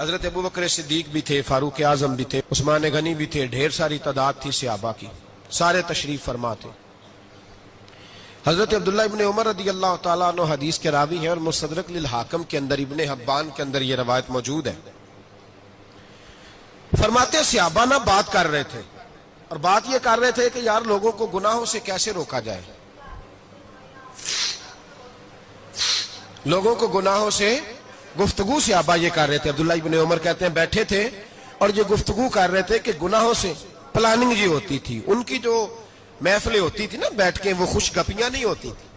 حضرت ابو بکر صدیق بھی تھے، فاروق اعظم بھی تھے، عثمان غنی بھی تھے، ڈھیر ساری تعداد تھی صحابہ کی، سارے تشریف فرما تھے۔ حضرت عبداللہ ابن عمر رضی اللہ تعالیٰ عنہ حدیث کے راوی ہیں، اور مستدرک للحاکم کے اندر، ابن حبان کے اندر یہ روایت موجود ہے۔ فرماتے ہیں صحابہ نہ بات کر رہے تھے، اور بات یہ کر رہے تھے کہ یار لوگوں کو گناہوں سے کیسے روکا جائے، لوگوں کو گناہوں سے گفتگو صحابہ یہ کر رہے تھے۔ عبداللہ ابن عمر کہتے ہیں بیٹھے تھے اور یہ گفتگو کر رہے تھے کہ گناہوں سے پلاننگ یہ ہوتی تھی، ان کی جو محفلیں ہوتی تھی نا بیٹھ کے، وہ خوش گپیاں نہیں ہوتی تھی،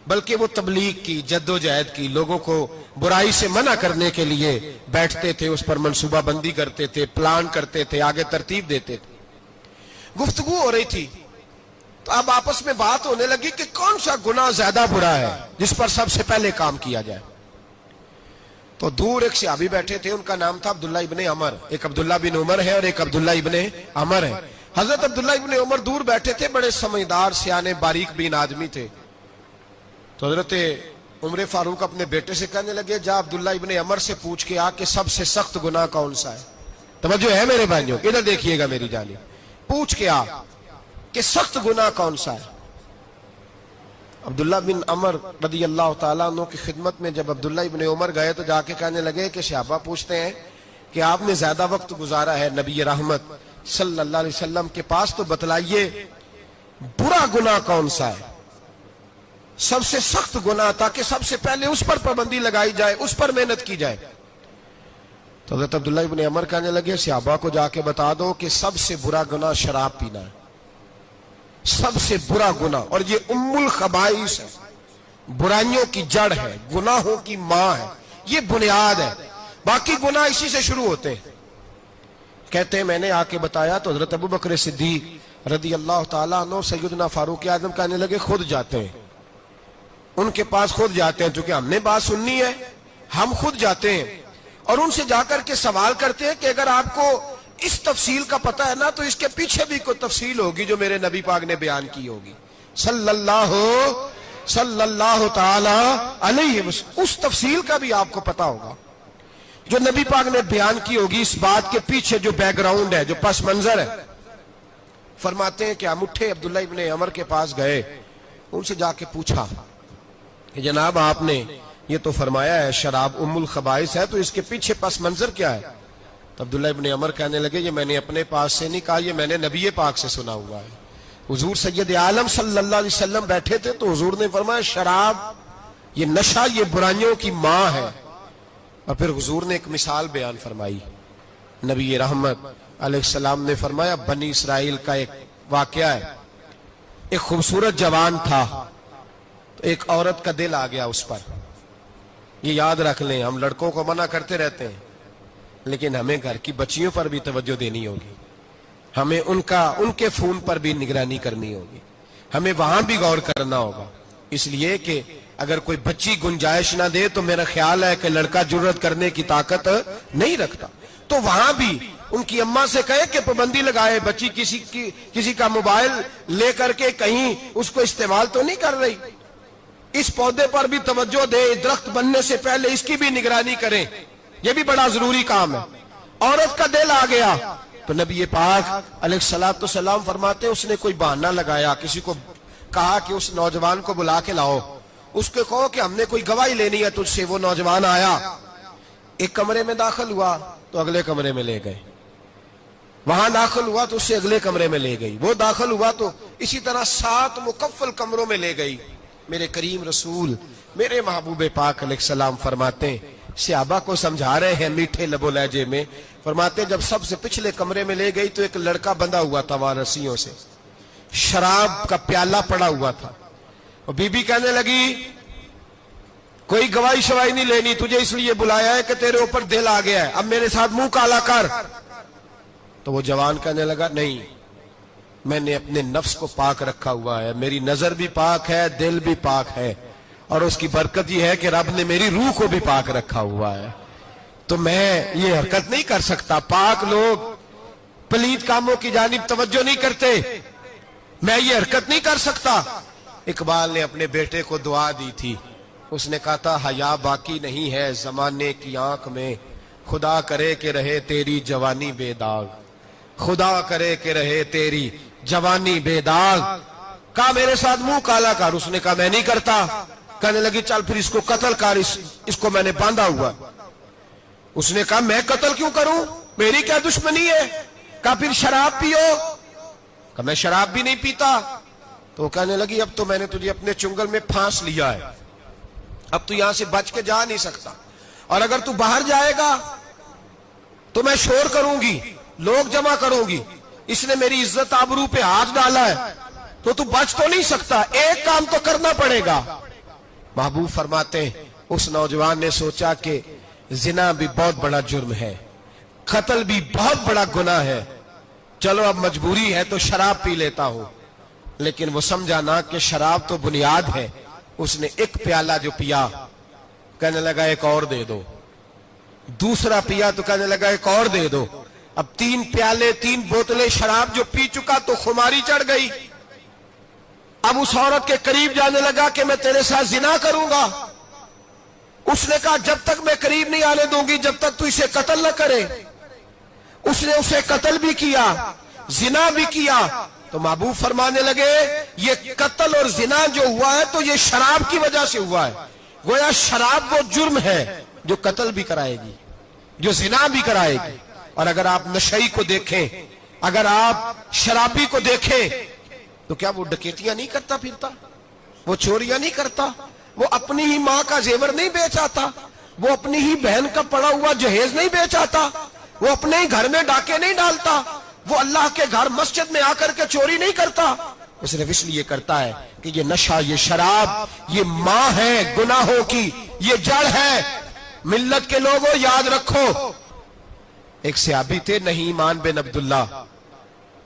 بلکہ وہ تبلیغ کی، جد و جہد کی، لوگوں کو برائی سے منع کرنے کے لیے بیٹھتے تھے، اس پر منصوبہ بندی کرتے تھے، پلان کرتے تھے، آگے ترتیب دیتے تھے۔ گفتگو ہو رہی تھی تو اب آپس میں بات ہونے لگی کہ کون سا گناہ زیادہ برا ہے جس پر سب سے پہلے کام کیا جائے۔ تو دور ایک صحابی بیٹھے تھے، ان کا نام تھا عبداللہ ابن عمر، ایک عبداللہ بن عمر ہے اور ایک عبداللہ ابن عمر ہے۔ حضرت عبداللہ ابن عمر دور بیٹھے تھے، بڑے سمجھدار سیانے باریک بین آدمی تھے۔ تو حضرت عمر فاروق اپنے بیٹے سے کہنے لگے جا عبداللہ ابن عمر سے پوچھ کے آ کہ سب سے سخت گناہ کون سا ہے۔ توجہ ہے میرے بھائیوں، ادھر دیکھیے گا میری جانب، پوچھ کے آ کہ سخت گناہ کون سا ہے۔ عبداللہ بن عمر رضی اللہ تعالیٰ عنہ کی خدمت میں جب عبداللہ ابن عمر گئے تو جا کے کہنے لگے کہ صحابہ پوچھتے ہیں کہ آپ نے زیادہ وقت گزارا ہے نبی رحمت صلی اللہ علیہ وسلم کے پاس، تو بتلائیے برا گناہ کون سا ہے، سب سے سخت گناہ، تاکہ سب سے پہلے اس پر پابندی لگائی جائے، اس پر محنت کی جائے۔ تو حضرت عبداللہ ابن عمر کہنے لگے صحابہ کو جا کے بتا دو کہ سب سے برا گناہ شراب پینا ہے، سب سے برا گناہ، اور یہ ام الخبائث ہے، برائیوں کی جڑ ہے، گناہوں کی ماں ہے، یہ بنیاد ہے، باقی گناہ اسی سے شروع ہوتے ہیں۔ کہتے ہیں میں نے آ کے بتایا تو حضرت ابو بکر صدیق رضی اللہ تعالیٰ عنہ سیدنا فاروق اعظم کہنے لگے خود جاتے ہیں، ان کے پاس خود جاتے ہیں، چونکہ ہم نے بات سننی ہے ہم خود جاتے ہیں اور ان سے جا کر کے سوال کرتے ہیں کہ اگر آپ کو اس تفصیل کا پتہ ہے نا تو اس کے پیچھے بھی کوئی تفصیل ہوگی جو میرے نبی پاک نے بیان کی ہوگی صلی اللہ تعالی علیہ وسلم، اس تفصیل کا بھی آپ کو پتہ ہوگا جو نبی پاک نے بیان کی ہوگی، اس بات کے پیچھے جو بیک گراؤنڈ ہے، جو پس منظر ہے۔ فرماتے ہیں کہ ہم اٹھے، عبداللہ ابن عمر کے پاس گئے، ان سے جا کے پوچھا کہ جناب آپ نے یہ تو فرمایا ہے شراب ام الخبائث ہے، تو اس کے پیچھے پس منظر کیا ہے؟ تو عبداللہ ابن عمر کہنے لگے یہ میں نے اپنے پاس سے نہیں کہا، یہ میں نے نبی پاک سے سنا ہوا ہے۔ حضور سید عالم صلی اللہ علیہ وسلم بیٹھے تھے تو حضور نے فرمایا شراب، یہ نشہ، یہ برائیوں کی ماں ہے۔ اور پھر حضور نے ایک مثال بیان فرمائی، نبی رحمت علیہ السلام نے فرمایا بنی اسرائیل کا ایک واقعہ ہے، ایک خوبصورت جوان تھا، تو ایک عورت کا دل آ گیا اس پر۔ یہ یاد رکھ لیں، ہم لڑکوں کو منع کرتے رہتے ہیں لیکن ہمیں گھر کی بچیوں پر بھی توجہ دینی ہوگی، ہمیں ان کے فون پر بھی نگرانی کرنی ہوگی، ہمیں وہاں بھی غور کرنا ہوگا، اس لیے کہ اگر کوئی بچی گنجائش نہ دے تو میرا خیال ہے کہ لڑکا جرأت کرنے کی طاقت نہیں رکھتا، تو وہاں بھی ان کی اماں سے کہے کہ پابندی لگائے، بچی کسی کا موبائل لے کر کے کہیں اس کو استعمال تو نہیں کر رہی، اس پودے پر بھی توجہ دے، درخت بننے سے پہلے اس کی بھی نگرانی کریں، یہ بھی بڑا ضروری کام ہے۔ عورت کا دل آ گیا تو نبی پاک علیہ السلام فرماتے ہیں اس نے کوئی بہانہ لگایا، کسی کو کہا کہ اس نوجوان کو بلا کے لاؤ، اس کو کہو کہ ہم نے کوئی گواہی لینی ہے تجھ سے۔ وہ نوجوان آیا، ایک کمرے میں داخل ہوا تو اگلے کمرے میں لے گئے، وہاں داخل ہوا تو اس سے اگلے کمرے میں لے گئی، وہ داخل ہوا تو اسی طرح 7 مکفل کمروں میں لے گئی۔ میرے کریم رسول میرے محبوب پاک علیہ السلام فرماتے ہیں، صحابہ کو سمجھا رہے ہیں میٹھے لب و لہجے میں، فرماتے ہیں جب سب سے پچھلے کمرے میں لے گئی تو ایک لڑکا بندھا ہوا تھا وہاں رسیوں سے، شراب کا پیالہ پڑا ہوا تھا، اور بی بی کہنے لگی کوئی گواہی شواہی نہیں لینی، تجھے اس لیے بلایا ہے کہ تیرے اوپر دل آ گیا ہے، اب میرے ساتھ منہ کالا کر۔ تو وہ جوان کہنے لگا نہیں، میں نے اپنے نفس کو پاک رکھا ہوا ہے، میری نظر بھی پاک ہے، دل بھی پاک ہے، اور اس کی برکت یہ ہے کہ رب نے میری روح کو بھی پاک رکھا ہوا ہے، تو میں یہ حرکت نہیں کر سکتا۔ پاک لوگ پلید کاموں کی جانب توجہ نہیں کرتے، میں یہ حرکت نہیں کر سکتا۔ اقبال نے اپنے بیٹے کو دعا دی تھی، اس نے کہا تھا حیا باقی نہیں ہے زمانے کی آنکھ میں، خدا کرے کہ رہے تیری جوانی بے داغ، خدا کرے کہ رہے تیری جوانی بے داغ۔ کہا میرے ساتھ منہ کالا کر، اس نے کہا میں نہیں کرتا۔ کہنے لگی چل پھر اس کو قتل کر، اس کو میں نے باندھا ہوا۔ اس نے کہا میں قتل کیوں کروں، میری کیا دشمنی ہے؟ کہا پھر شراب پیو۔ کہا میں شراب بھی نہیں پیتا۔ تو کہنے لگی اب تو میں نے تجھے اپنے چنگل میں پھانس لیا ہے، اب تو یہاں سے بچ کے جا نہیں سکتا، اور اگر تو باہر جائے گا تو میں شور کروں گی، لوگ جمع کروں گی، اس نے میری عزت آبرو پہ ہاتھ ڈالا ہے، تو بچ تو نہیں سکتا، ایک کام تو کرنا پڑے گا۔ محبوب فرماتے ہیں اس نوجوان نے سوچا کہ زنا بھی بہت بڑا جرم ہے، قتل بھی بہت بڑا گناہ ہے، چلو اب مجبوری ہے تو شراب پی لیتا ہوں۔ لیکن وہ سمجھا نہ کہ شراب تو بنیاد ہے۔ اس نے ایک پیالہ جو پیا، کہنے لگا ایک اور دے دو، دوسرا پیا تو کہنے لگا ایک اور دے دو۔ اب 3 پیالے 3 بوتلیں شراب جو پی چکا تو خماری چڑھ گئی۔ اب اس عورت کے قریب جانے لگا کہ میں تیرے ساتھ زنا کروں گا۔ اس نے کہا جب تک میں قریب نہیں آنے دوں گی جب تک تو اسے قتل نہ کرے۔ اس نے اسے قتل بھی کیا، زنا بھی کیا۔ تو محبوب فرمانے لگے یہ قتل اور زنا جو ہوا ہے تو یہ شراب کی وجہ سے ہوا ہے۔ گویا شراب وہ جرم ہے جو قتل بھی کرائے گی، جو زنا بھی کرائے گی۔ اور اگر آپ نشئی کو دیکھیں، اگر آپ شرابی کو دیکھیں تو کیا وہ ڈکیتیاں نہیں کرتا پھرتا، وہ چوریاں نہیں کرتا، وہ اپنی ہی ماں کا زیور نہیں بیچ آتا، وہ اپنی ہی بہن کا پڑا ہوا جہیز نہیں بیچ آتا، وہ اپنے ہی گھر میں ڈاکے نہیں ڈالتا، وہ اللہ کے گھر مسجد میں آ کر کے چوری نہیں کرتا۔ وہ صرف اس لیے کرتا ہے کہ یہ نشہ، یہ شراب، یہ ماں ہے گناہوں کی، یہ جڑ ہے۔ ملت کے لوگوں یاد رکھو، ایک صحابی تھے نعمان بن عبداللہ،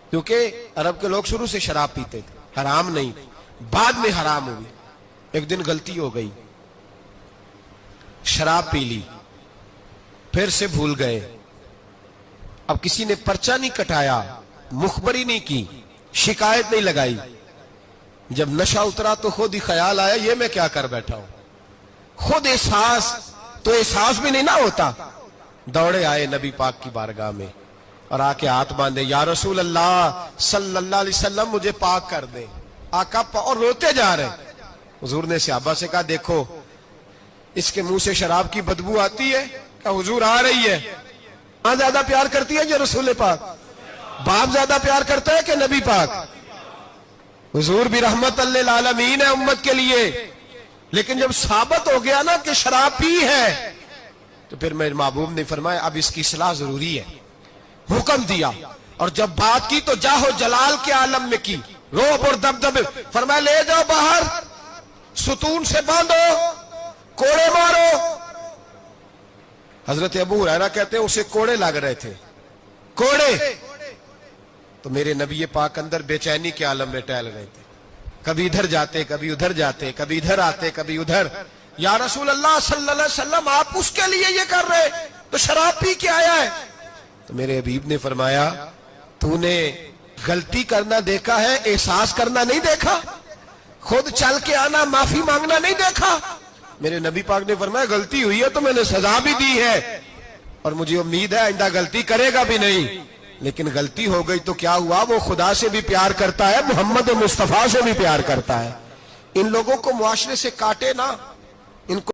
کیونکہ عرب کے لوگ شروع سے شراب پیتے تھے، حرام نہیں، بعد میں حرام ہوئی۔ ایک دن غلطی ہو گئی، شراب پی لی، پھر سے بھول گئے۔ اب کسی نے پرچہ نہیں کٹایا، مخبری نہیں کی، شکایت نہیں لگائی۔ جب نشہ اترا تو خود ہی خیال آیا یہ میں کیا کر بیٹھا ہوں، خود احساس تو احساس بھی نہیں نہ ہوتا۔ دوڑے آئے نبی پاک کی بارگاہ میں اور آ کے ہاتھ باندھے، یا رسول اللہ صلی اللہ علیہ وسلم مجھے پاک کر دیں۔ آقا اور روتے جا رہے۔ حضور نے صحابہ سے کہا دیکھو اس کے منہ سے شراب کی بدبو آتی ہے؟ کہا حضور آ رہی ہے۔ ماں زیادہ پیار کرتی ہے جو رسول پاک؟ باپ زیادہ پیار کرتا ہے کہ نبی پاک؟ حضور بھی رحمت للعالمین ہے امت کے لیے، لیکن جب ثابت ہو گیا نا کہ شراب پی ہے تو پھر میرے محبوب نے فرمایا اب اس کی اصلاح ضروری ہے، حکم دیا۔ اور جب بات کی تو جاہو جلال کے عالم میں کی، روب اور دبدبے، فرمایا لے جاؤ باہر، ستون سے باندھو، کوڑے مارو۔ حضرت ابو ہریرہ کہتے ہیں اسے کوڑے لگ رہے تھے، کوڑے۔ تو میرے نبی پاک اندر بے چینی کے عالم میں ٹہل رہے تھے، کبھی ادھر جاتے کبھی ادھر جاتے، کبھی ادھر آتے کبھی ادھر۔ یا رسول اللہ صلی اللہ علیہ وسلم آپ اس کے لیے یہ کر رہے تو شراب پی کے آیا ہے۔ تو میرے حبیب نے فرمایا تو نے غلطی کرنا دیکھا ہے، احساس کرنا نہیں دیکھا، خود چل کے آنا معافی مانگنا نہیں دیکھا؟ میرے نبی پاک نے فرمایا غلطی ہوئی ہے تو میں نے سزا بھی دی ہے اور مجھے امید ہے آئندہ غلطی کرے گا بھی نہیں۔ لیکن غلطی ہو گئی تو کیا ہوا، وہ خدا سے بھی پیار کرتا ہے، محمد مصطفیٰ سے بھی پیار کرتا ہے۔ ان لوگوں کو معاشرے سے کاٹے نا، ان کو